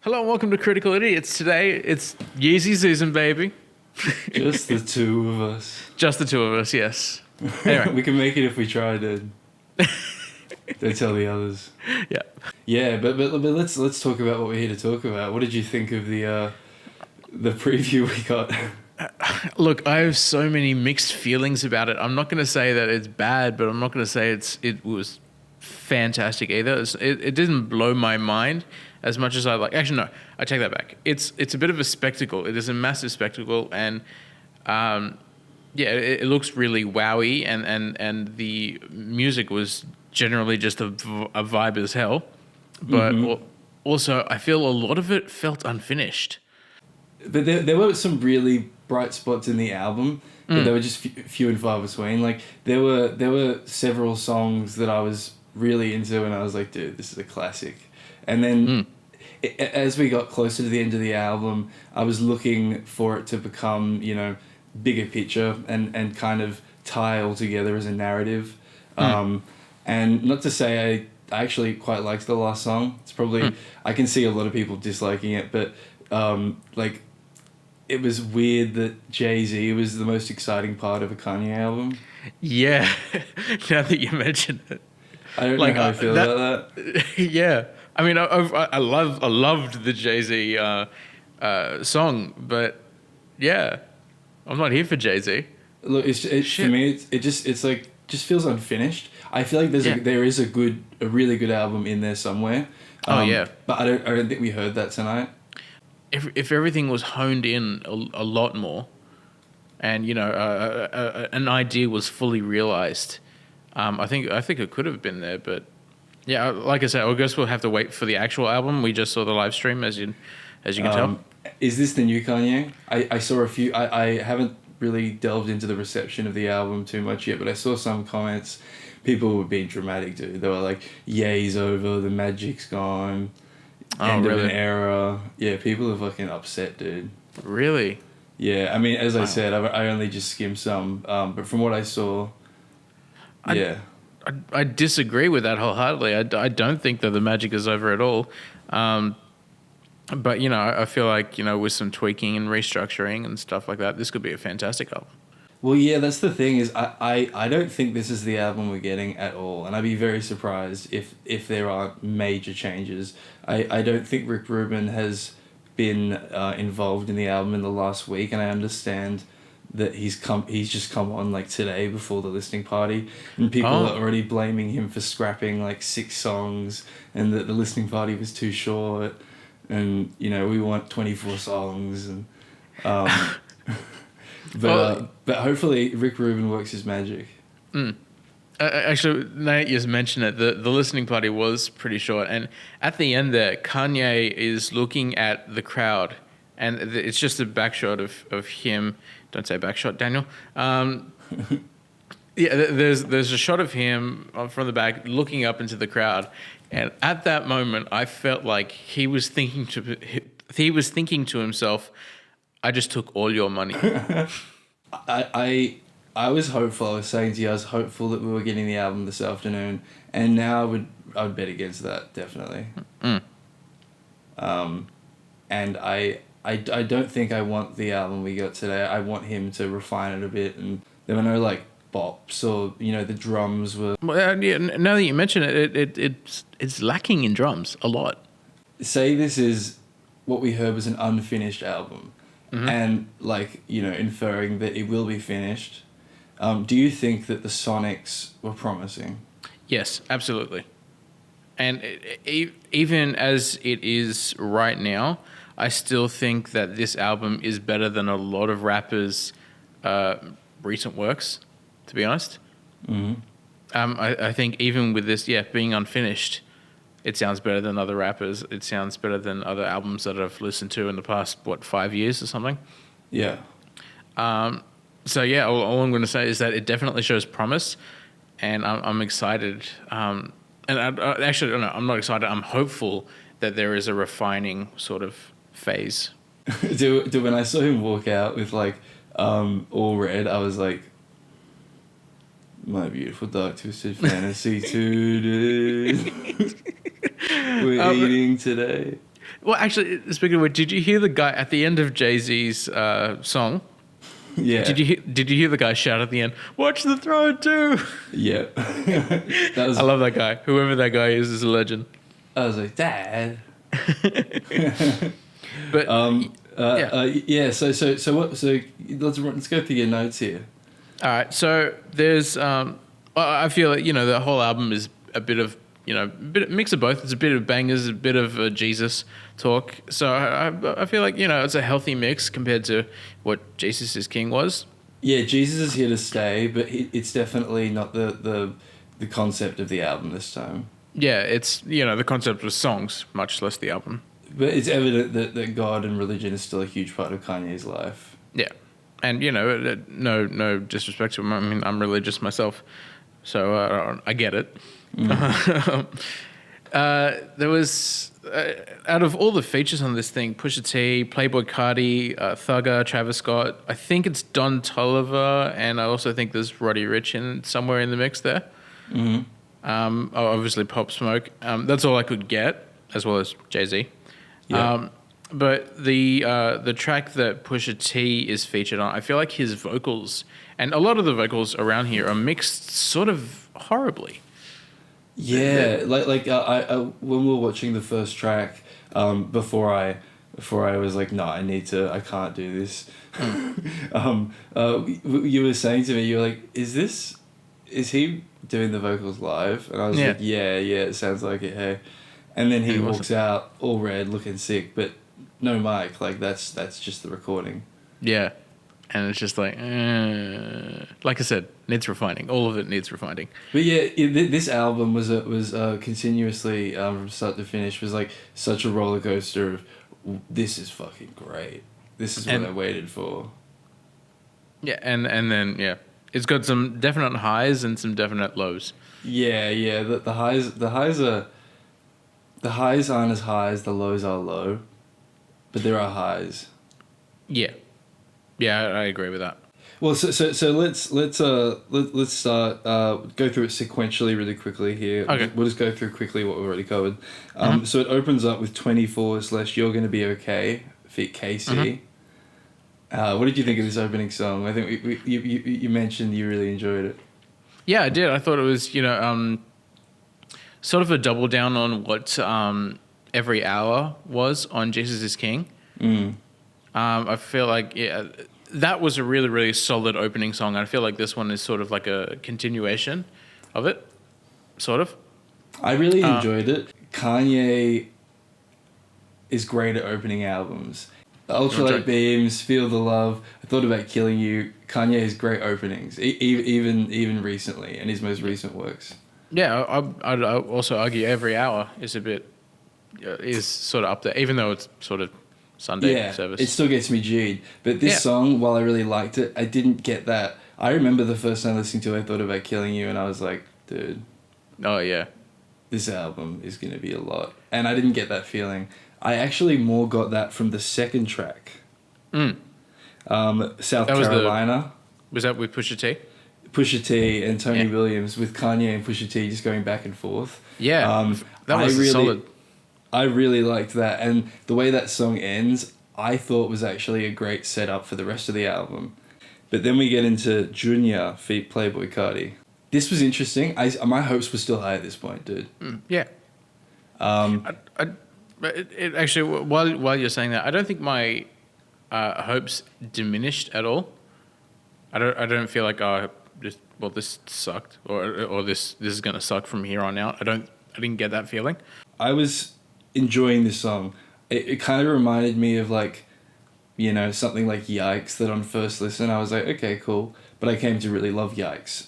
Hello and welcome to Critical Idiots. Today it's Yeezy season, baby. Just the two of us. Just the two of us, yes. Anyway, We can make it if we try, dude. Don't tell the others. yeah. Yeah, but let's talk about what we're here to talk about. What did you think of the preview we got? Look, I have so many mixed feelings about it. I'm not going to say that it's bad, but I'm not going to say it was fantastic either. It didn't blow my mind as much as I like. Actually, no, I take that back. It's a bit of a spectacle. It is a massive spectacle, and yeah, it looks really wowy, and the music was generally just a vibe as hell. But also, I feel a lot of it felt unfinished. But there were some really bright spots in the album, but they were just few and far between. Like there were several songs that I was really into, and I was like, dude, this is a classic. And then as we got closer to the end of the album, I was looking for it to become, bigger picture and kind of tie all together as a narrative. And not to say I actually quite liked the last song. It's probably I can see a lot of people disliking it, but it was weird that Jay-Z was the most exciting part of a Kanye album. Yeah, now that you mention it. I don't know how I feel about that. Yeah, I mean, I loved the Jay-Z song, but yeah, I'm not here for Jay-Z. Look, for me, it just feels unfinished. I feel like there is a really good album in there somewhere. Yeah, but I don't think we heard that tonight. If everything was honed in a lot more, and an idea was fully realized, I think it could have been there. But yeah, like I said, I guess we'll have to wait for the actual album. We just saw the live stream, as you can tell. Is this the new Kanye? I saw a few. I haven't really delved into the reception of the album too much yet, but I saw some comments. People were being dramatic, dude. They were like, "Ye's over, the magic's gone, end of an era." Yeah, people are fucking upset, dude. Really? Yeah, I mean, as I said, I only just skimmed some, but from what I saw, yeah. I disagree with that wholeheartedly. I don't think that the magic is over at all. But, I feel like, with some tweaking and restructuring and stuff like that, this could be a fantastic album. Well, yeah, that's the thing is I don't think this is the album we're getting at all. And I'd be very surprised if there aren't major changes. I don't think Rick Rubin has been involved in the album in the last week. And I understand that he's just come on like today before the listening party. And people are already blaming him for scrapping like 6 songs and that the listening party was too short. And, we want 24 songs. And but hopefully Rick Rubin works his magic. Actually, now you just mentioned it, the listening party was pretty short. And at the end there, Kanye is looking at the crowd. And it's just a back shot of him. Don't say back shot, Daniel. Yeah, there's a shot of him from the back looking up into the crowd. And at that moment, I felt like he was thinking to himself, I just took all your money. I was hopeful. I was saying to you, I was hopeful that we were getting the album this afternoon, and now I would bet against that, definitely. And I don't think I want the album we got today. I want him to refine it a bit, and there were no like bops or the drums were. Well, yeah, now that you mention it, it's lacking in drums a lot. Say this is what we heard was an unfinished album, and inferring that it will be finished. Do you think that the sonics were promising? Yes, absolutely. And even as it is right now, I still think that this album is better than a lot of rappers' recent works, to be honest. I think even with this, being unfinished, it sounds better than other rappers. It sounds better than other albums that I've listened to in the past, 5 years or something? Yeah. So, yeah, all I'm going to say is that it definitely shows promise, and I'm excited. And actually, no, I'm not excited. I'm hopeful that there is a refining sort of phase. When I saw him walk out with, all red, I was like, my beautiful dark twisted fantasy 2, dude. We're eating today. Well, actually, speaking of which, did you hear the guy at the end of Jay-Z's song? Yeah. Did you hear the guy shout at the end, "Watch the throne too"? Yeah. That was. I love that guy. Whoever that guy is a legend. I was like, Dad. But yeah. Yeah. So what? So let's go through your notes here. All right. So there's I feel like the whole album is a bit of mix of both. It's a bit of bangers, a bit of Jesus talk. So I feel like it's a healthy mix compared to what Jesus is King was. Yeah, Jesus is here to stay, but it's definitely not the concept of the album this time. Yeah, it's the concept was songs, much less the album. But it's evident that God and religion is still a huge part of Kanye's life. Yeah, and no disrespect to him. I mean, I'm religious myself, so I get it. There was out of all the features on this thing, Pusha T, Playboi Carti, Thugger, Travis Scott. I think it's Don Toliver, and I also think there's Roddy Ricch somewhere in the mix there. Mm-hmm. Obviously Pop Smoke. That's all I could get, as well as Jay-Z. Yeah. But the track that Pusha T is featured on, I feel like his vocals and a lot of the vocals around here are mixed sort of horribly. Yeah, like I when we were watching the first track, before I was like, no, I can't do this. You were saying to me, you were like, is he doing the vocals live? And I was like, yeah, it sounds like it, hey. And then he walks out all red, looking sick, but no mic. Like that's just the recording. Yeah, and it's just like I said, needs refining. All of it needs refining. But yeah, this album was continuously from start to finish was like such a roller coaster of this is fucking great. This is what I waited for. Yeah, and then it's got some definite highs and some definite lows. Yeah. The highs aren't as high as the lows are low, but there are highs. Yeah, I agree with that. Well, so let's start go through it sequentially really quickly here. Okay. We'll just go through quickly what we've already covered. So it opens up with 24/ You're Gonna Be Okay, feat Casey. What did you think of this opening song? I think you mentioned you really enjoyed it. Yeah, I did. I thought it was sort of a double down on what Every Hour was on Jesus is King. I feel like that was a really, really solid opening song. I feel like this one is sort of like a continuation of it, sort of. I really enjoyed it. Kanye is great at opening albums. Ultralight Beams, Feel the Love, I Thought About Killing You. Kanye has great openings, even recently, and his most recent works. Yeah, I'd also argue Every Hour is is sort of up there, even though it's sort of Sunday service. It still gets me G'd. But this song, while I really liked it, I didn't get that. I remember the first time listening to it, I Thought About Killing You, and I was like, dude. Oh, yeah. This album is going to be a lot. And I didn't get that feeling. I actually more got that from the second track. South Carolina. Was that with Pusha T? Pusha T and Tony Williams, with Kanye and Pusha T just going back and forth. Yeah, that was solid. I really liked that, and the way that song ends, I thought was actually a great setup for the rest of the album. But then we get into Junior feat Playboi Carti. This was interesting. My hopes were still high at this point, dude. Yeah. It actually, while you're saying that, I don't think my hopes diminished at all. I don't feel like this sucked or this is gonna suck from here on out. I didn't get that feeling. I was enjoying this song. It kind of reminded me of something like Yikes, that on first listen I was like, okay, cool, but I came to really love Yikes.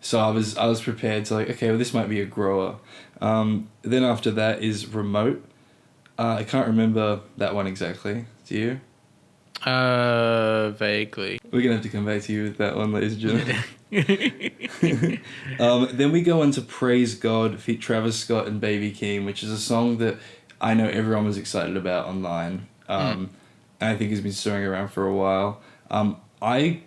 So I was prepared to okay, well, this might be a grower. Then after that is Remote. I can't remember that one exactly. Do you? Vaguely. We're gonna have to come back to you with that one, ladies and gentlemen. Then we go on to Praise God feat Travis Scott and Baby Keem, which is a song that I know everyone was excited about online, and I think has been stirring around for a while. I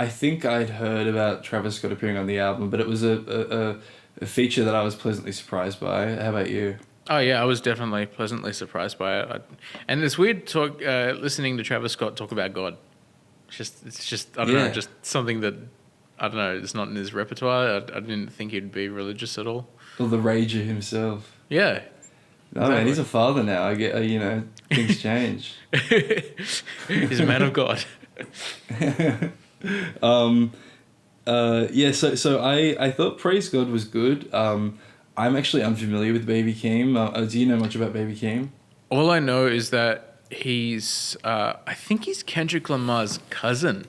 think I'd heard about Travis Scott appearing on the album, but it was a feature that I was pleasantly surprised by. How about you? Oh yeah, I was definitely pleasantly surprised by it. And it's weird listening to Travis Scott talk about God. It's just I don't know, Yeah. just something that I don't know. It's not in his repertoire. I didn't think he'd be religious at all. Or the Rager himself. Yeah, No, man, he's exactly. a father now. I get, things change. He's a man of God. um, yeah, so I thought Praise God was good. I'm actually unfamiliar with Baby Keem. Do you know much about Baby Keem? All I know is that I think he's Kendrick Lamar's cousin.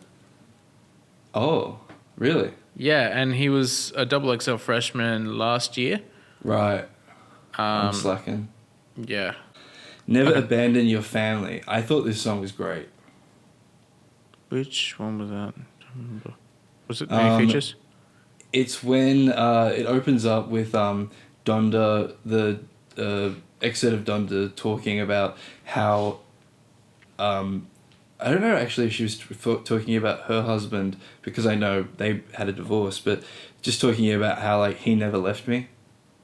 Oh, really? Yeah, and he was a double XL freshman last year. Right. I'm Um, slacking. yeah. Never Okay. Abandon Your Family. I thought this song was great. Which one was that? I don't remember. Was it any Um, features? It's when it opens up with Donda, the excerpt of Donda talking about how I don't know actually if she was talking about her husband because I know they had a divorce, but just talking about how like he never left me.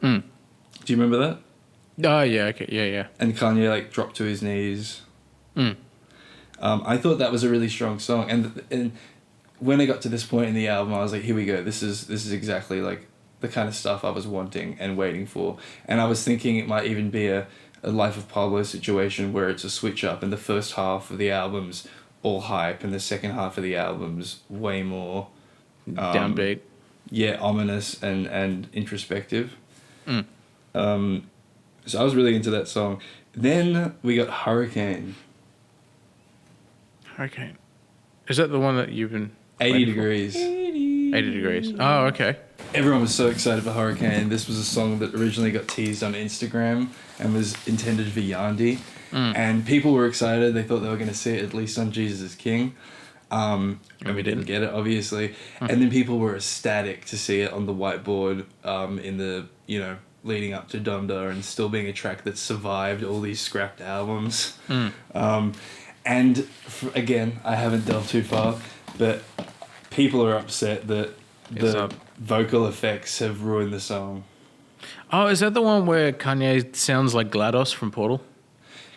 Mm. Do you remember that? Oh yeah. Okay. Yeah. Yeah. And Kanye like dropped to his knees. Mm. I thought that was a really strong song, and when I got to this point in the album, I was like, here we go. This is exactly like the kind of stuff I was wanting and waiting for. And I was thinking it might even be a Life of Pablo situation where it's a switch up and the first half of the album's all hype and the second half of the album's way more Downbeat. yeah, ominous and introspective. Mm. So I was really into that song. Then we got Hurricane. Hurricane. Is that the one that you've been 80 waiting for? degrees. 80 degrees. Oh, okay. Everyone was so excited for Hurricane. This was a song that originally got teased on Instagram and was intended for Yandi. And people were excited. They thought they were going to see it at least on Jesus is King. And we didn't get it, obviously. And then people were ecstatic to see it on the whiteboard in the, leading up to Donda and still being a track that survived all these scrapped albums. And again, I haven't delved too far, but people are upset that the vocal effects have ruined the song. Oh, is that the one where Kanye sounds like GLaDOS from Portal?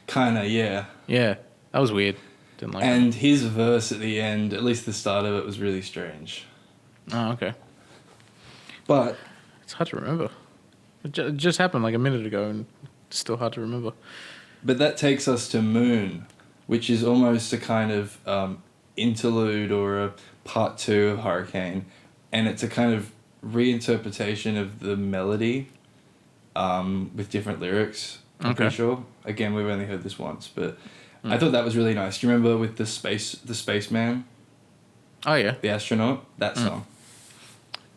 Kinda, yeah. Yeah, that was weird. Didn't like And his verse at the end, at least the start of it, was really strange. it. Oh, okay. But It's hard to remember. It just happened like a minute ago and it's still hard to remember. that takes us to Moon, which is almost a kind of interlude or a part 2 of Hurricane. And it's a kind of reinterpretation of the melody with different lyrics, I'm pretty sure. Again, we've only heard this once, but I thought that was really nice. Do you remember with the spaceman, Oh, yeah. the astronaut? That song.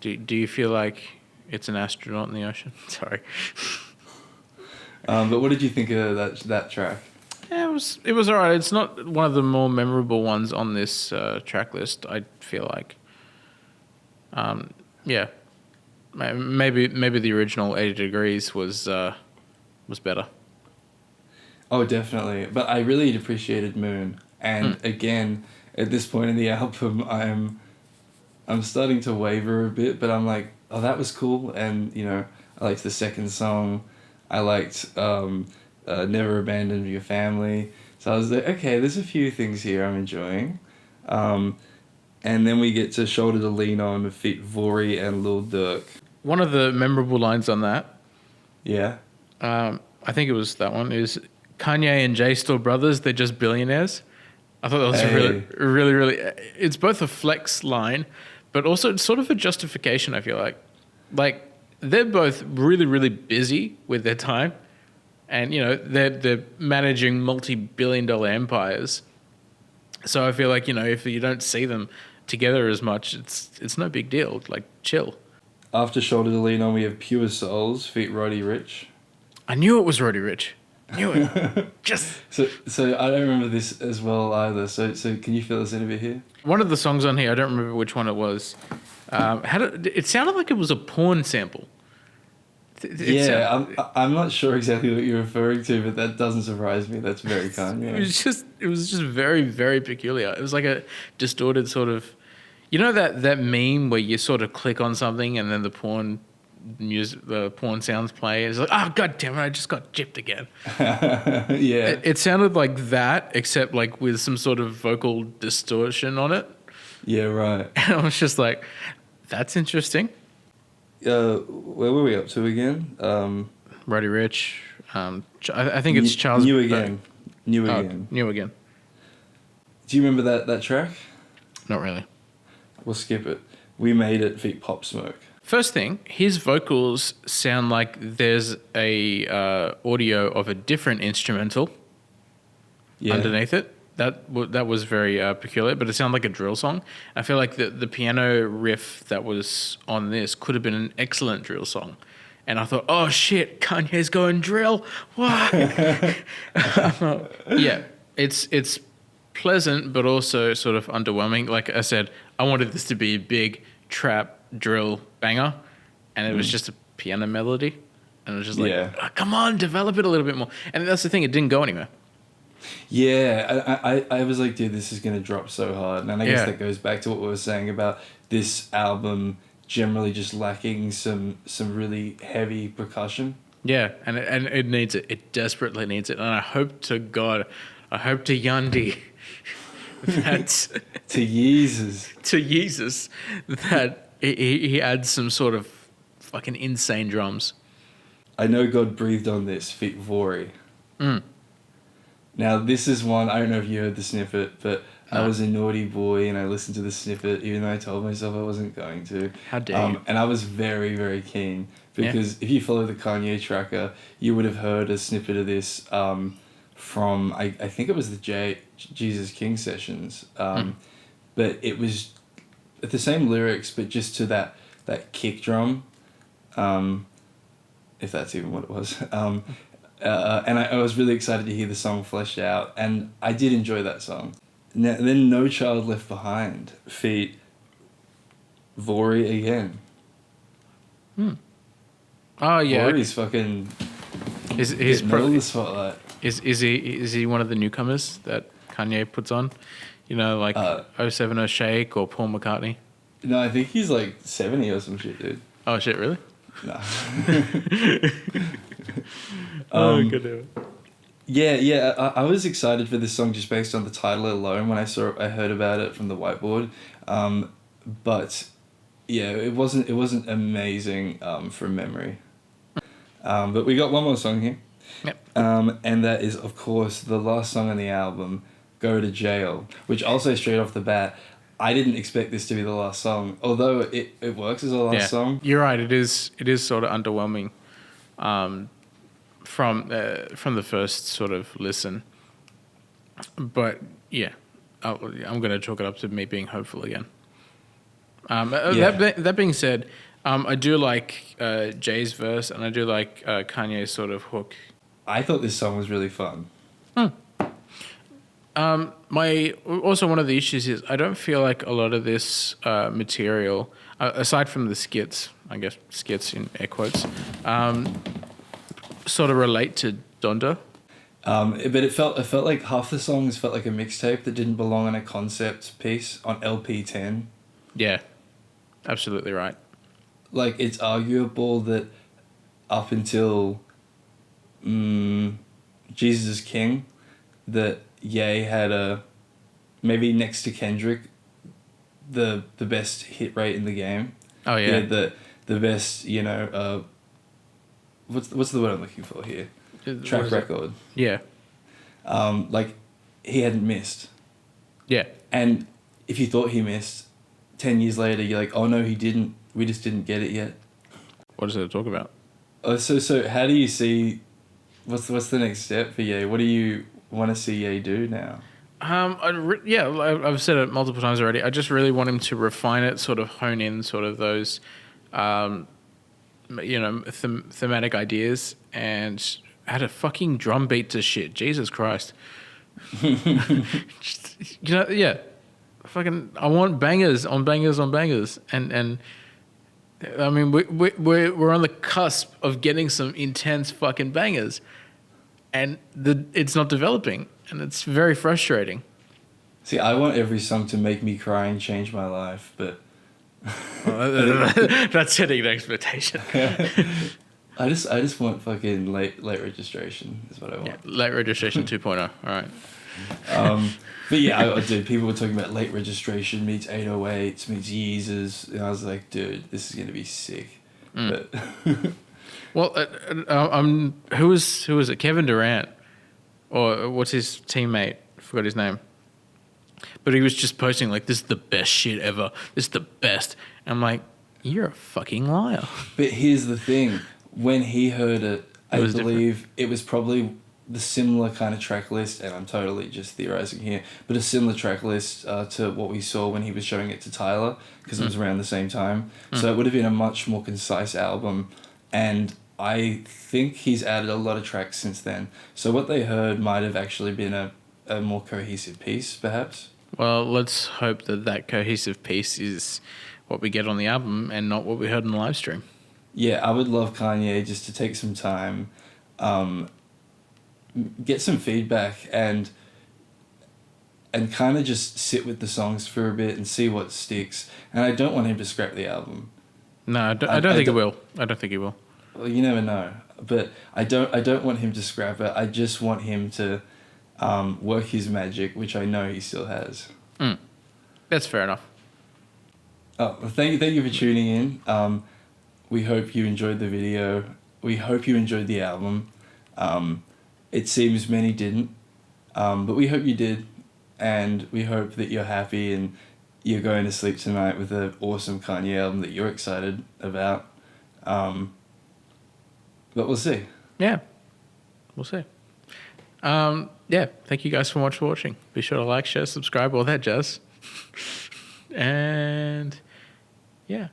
Do you feel like it's an astronaut in the ocean? Sorry. But what did you think of that track? Yeah, it was alright. It's not one of the more memorable ones on this track list, I feel like. Yeah. Maybe the original 80 Degrees was better. Oh, definitely. But I really appreciated Moon. And again, at this point in the album, I'm starting to waver a bit, but I'm like, oh, that was cool. And, I liked the second song. I liked Never Abandon Your Family. So I was like, okay, there's a few things here I'm enjoying. And then we get to Shoulder to Lean On feat. Vori and Lil Durk. One of the memorable lines on that, Yeah. I think it was that one, is Kanye and Jay still brothers, they're just billionaires. I thought that was really, it's both a flex line, but also it's sort of a justification, I feel like. Like, they're both really, really busy with their time. And, they're managing multi-billion-dollar empires. So I feel like, if you don't see them together as much, it's no big deal. Like, chill. After Shoulder to Lean On, we have Pure Souls feat. Roddy Ricch. I knew it was Roddy Ricch. Knew it. Just. So I don't remember this as well either. So can you fill us in a bit here? One of the songs on here, I don't remember which one it was. It sounded like it was a porn sample. I'm not sure exactly what you're referring to, but that doesn't surprise me. That's very Kanye. It was just very, very peculiar. It was like a distorted sort of, that meme where you sort of click on something and then the porn music, the porn sounds play. It's like, oh god damn it, I just got gypped again. Yeah. It sounded like that, except like with some sort of vocal distortion on it. Yeah, right. And I was just like, that's interesting. Where were we up to again? Roddy Ricch. I think it's Charles. New Again. New Again. New Again. Do you remember that track? Not really. We'll skip it. We Made It feat Pop Smoke. First thing, his vocals sound like there's a audio of a different instrumental underneath it. That was very peculiar, but it sounded like a drill song. I feel like the piano riff that was on this could have been an excellent drill song. And I thought, oh shit, Kanye's going drill. What? Yeah, it's pleasant, but also sort of underwhelming. Like I said, I wanted this to be a big trap drill banger, and it was just a piano melody. And it was just like, oh, come on, develop it a little bit more. And that's the thing, it didn't go anywhere. Yeah, I was like, dude, this is going to drop so hard. And I guess that goes back to what we were saying about this album generally just lacking some really heavy percussion. Yeah, and it needs it. It desperately needs it. And I hope to God, I hope to Yandi that... to Yeezus, that he adds some sort of fucking insane drums. I Know God Breathed on This feat Vori. Now, this is one, I don't know if you heard the snippet, but I was a naughty boy and I listened to the snippet even though I told myself I wasn't going to. How dare you? And I was very, very keen because if you follow the Kanye tracker, you would have heard a snippet of this from, I think it was the Jesus King sessions. But it was the same lyrics, but just to that kick drum, if that's even what it was. And I was really excited to hear the song fleshed out, and I did enjoy that song. Then No Child Left Behind feat Vori again. Oh yeah, Vori's fucking he's probably the spotlight. Is he one of the newcomers that Kanye puts on? You know, like 070 Shake or Paul McCartney? No, I think he's like 70 or some shit, dude. Oh shit, really? No. Good. Yeah. I was excited for this song just based on the title alone when I heard about it from the whiteboard, but yeah, it wasn't amazing from memory. But we got one more song here. Yep. And that is of course the last song on the album, Go to Jail, which also straight off the bat, I didn't expect this to be the last song, although it works as a last song. You're right. It is sort of underwhelming, from the first sort of listen. But yeah, I'm going to chalk it up to me being hopeful again. That being said, I do like Jay's verse, and I do like Kanye's sort of hook. I thought this song was really fun. Also one of the issues is I don't feel like a lot of this material, aside from the skits, I guess skits in air quotes, sort of relate to Donda. But it felt like half the songs felt like a mixtape that didn't belong on a concept piece on LP 10. Yeah, absolutely right. Like, it's arguable that up until Jesus is King, that Ye had maybe next to Kendrick, the best hit rate in the game. Oh yeah. He had the best, what's the word I'm looking for here? Track record. Yeah. Like, he hadn't missed. Yeah. And if you thought he missed, 10 years later you're like, oh no, he didn't. We just didn't get it yet. What does it talk about? So how do you see? What's the next step for Ye? What do you want to see Ye do now? I've said it multiple times already. I just really want him to refine it, sort of hone in, sort of those, thematic ideas, and add a fucking drum beat to shit. Jesus Christ. Fucking, I want bangers on bangers on bangers, and I mean we're on the cusp of getting some intense fucking bangers, and it's not developing, and it's very frustrating. See, I want every song to make me cry and change my life, but That's setting an expectation. I just want fucking late registration is what I want. Yeah, late registration 2.0. All right. But yeah, I dude, people were talking about late registration meets 808s meets Yeezys, and I was like, dude, this is gonna be sick. But Well, who was it? Kevin Durant, or what's his teammate? I forgot his name. But he was just posting like, "This is the best shit ever. This is the best." And I'm like, "You're a fucking liar." But here's the thing: when he heard it, I believe it was probably the similar kind of track list, and I'm totally just theorizing here, but a similar track list to what we saw when he was showing it to Tyler, because it was around the same time. So it would have been a much more concise album, and I think he's added a lot of tracks since then. So what they heard might have actually been a more cohesive piece, perhaps. Well, let's hope that cohesive piece is what we get on the album and not what we heard in the live stream. Yeah, I would love Kanye just to take some time, get some feedback, and kind of just sit with the songs for a bit and see what sticks. And I don't want him to scrap the album. No, I don't think he will. I don't think he will. Well, you never know. But I don't want him to scrap it. I just want him to work his magic, which I know he still has. That's fair enough. Oh, well, thank you for tuning in. We hope you enjoyed the video. We hope you enjoyed the album. It seems many didn't, but we hope you did, and we hope that you're happy and you're going to sleep tonight with an awesome Kanye album that you're excited about. But we'll see. Yeah, we'll see. Yeah, thank you guys so much for watching. Be sure to like, share, subscribe, all that jazz. And yeah.